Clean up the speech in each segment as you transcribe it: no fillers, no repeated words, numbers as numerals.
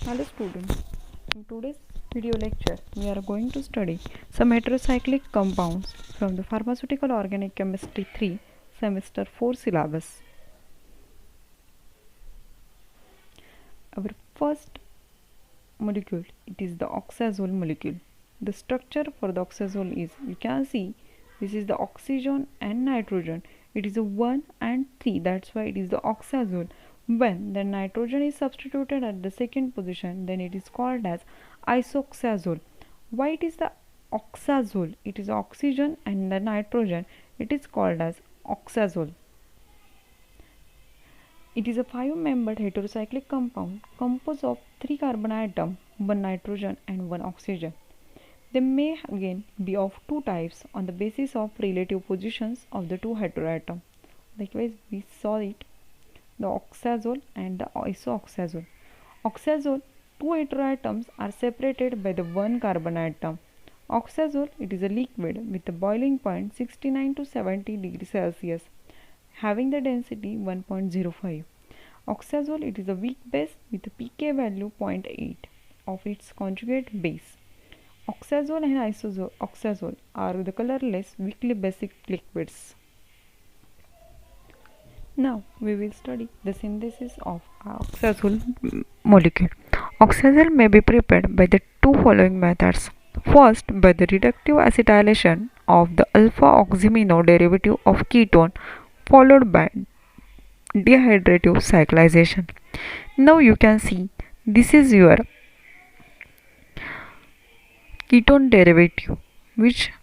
Hello students, in today's video lecture we are going to study some heterocyclic compounds from the Pharmaceutical Organic Chemistry 3 semester 4 syllabus. Our first molecule, it is the oxazole molecule. The structure for the oxazole is, you can see this is the oxygen and nitrogen. It is a 1 and 3, that's why it is the oxazole. When the nitrogen is substituted at the second position, then it is called as isoxazole. Why it is the oxazole? It is oxygen and the nitrogen, it is called as oxazole. It is a 5-membered heterocyclic compound composed of 3 carbon atoms, 1 nitrogen and 1 oxygen. They may again be of two types on the basis of relative positions of the two heteroatoms. Likewise, we saw it, the oxazole and the isoxazole. Oxazole, two heteroatoms are separated by the 1 carbon atom. Oxazole, it is a liquid with a boiling point 69 to 70 degrees Celsius, having the density 1.05. Oxazole, it is a weak base with a pK value 0.8 of its conjugate base. Oxazole and isoxazole are the colorless weakly basic liquids. Now we will study the synthesis of oxazole molecule. Oxazole may be prepared by the two following methods. First, by the reductive acetylation of the alpha oxymino derivative of ketone, followed by dehydrative cyclization. Now you can see this is your ketone derivative which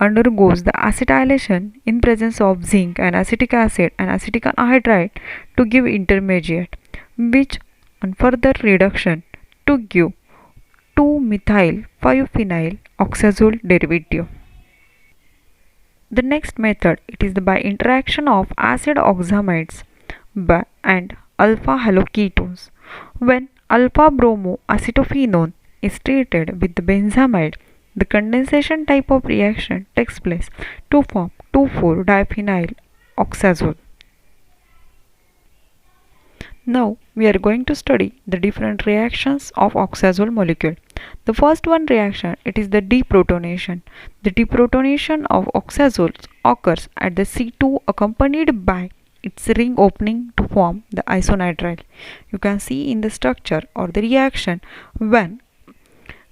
undergoes the acetylation in presence of zinc and acetic acid and acetic anhydride to give intermediate, which on further reduction to give 2-methyl 5-phenyl oxazole derivative. The next method, it is by interaction of acid oxamides and alpha haloketones. When alpha bromoacetophenone is treated with the benzamide, the condensation type of reaction takes place to form 2,4-diphenyl oxazole. Now we are going to study the different reactions of oxazole molecule. The first one reaction, it is the deprotonation. The deprotonation of oxazole occurs at the C2 accompanied by its ring opening to form the isonitrile. You can see in the structure or the reaction when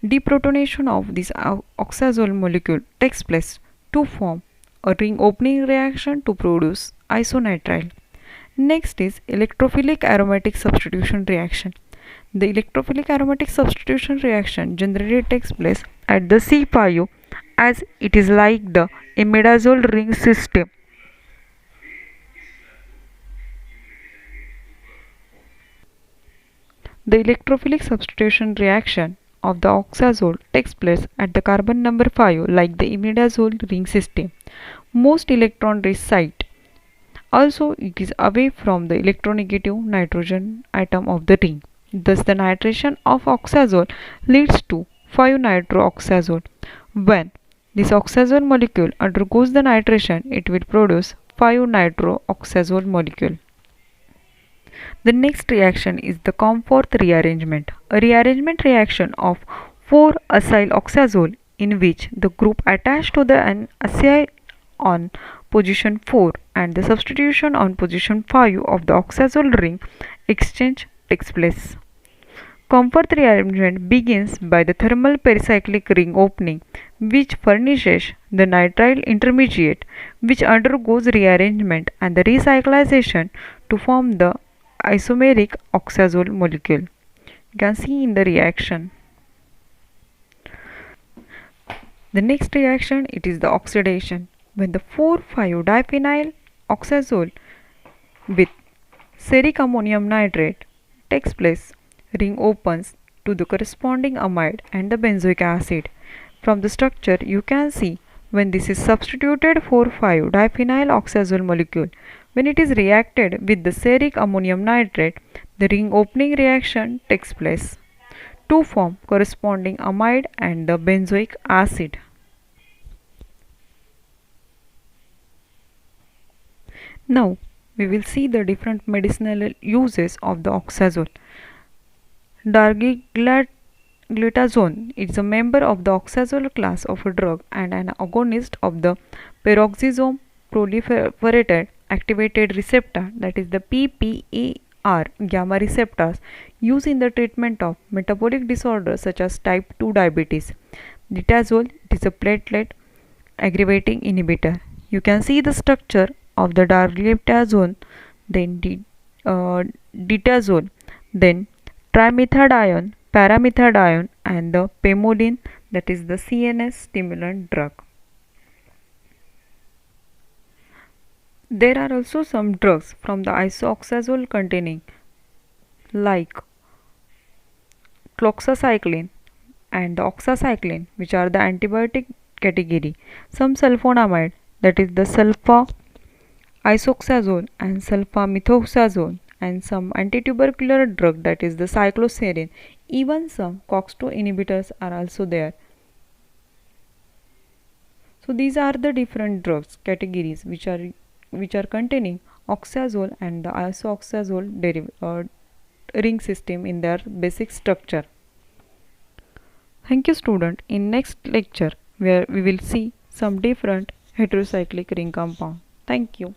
deprotonation of this oxazole molecule takes place to form a ring opening reaction to produce isonitrile. Next is electrophilic aromatic substitution reaction. The electrophilic aromatic substitution reaction generally takes place at the C5 as it is like the imidazole ring system. The electrophilic substitution reaction of the oxazole takes place at the carbon number 5 like the imidazole ring system. Most electron rich site. Also, it is away from the electronegative nitrogen atom of the ring. Thus, the nitration of oxazole leads to 5-nitrooxazole. When this oxazole molecule undergoes the nitration, it will produce 5-nitrooxazole molecule. The next reaction is the Comforth rearrangement, a rearrangement reaction of 4-acyl oxazole in which the group attached to the an acyl on position 4 and the substitution on position 5 of the oxazole ring exchange takes place. Comforth rearrangement begins by the thermal pericyclic ring opening, which furnishes the nitrile intermediate which undergoes rearrangement and the recyclization to form the isomeric oxazole molecule. You can see in the reaction. The next reaction, it is the oxidation. When the 4,5-diphenyl oxazole with ceric ammonium nitrate takes place, ring opens to the corresponding amide and the benzoic acid. From the structure you can see when this is substituted 4,5-diphenyl oxazole molecule, when it is reacted with the ceric ammonium nitrate, the ring opening reaction takes place to form corresponding amide and the benzoic acid. Now we will see the different medicinal uses of the oxazole. Dargiglitazone is a member of the oxazole class of a drug and an agonist of the peroxisome proliferated activated receptor, that is the PPAR gamma receptors used in the treatment of metabolic disorders such as type 2 diabetes. Ditazole is a platelet aggravating inhibitor. You can see the structure of the dargliptazone, then ditazole, then trimethadione, paramethadione, and the pemolin, that is the CNS stimulant drug. There are also some drugs from the isoxazole containing like cloxacycline and the oxacycline, which are the antibiotic category. Some sulfonamide, that is the sulfa isoxazole and sulfamethoxazole, and some antitubercular drug, that is the cycloserine. Even some COX-2 inhibitors are also there. So these are the different drugs categories which are containing oxazole and the isoxazole ring system in their basic structure. Thank you student. In next lecture where we will see some different heterocyclic ring compound. Thank you.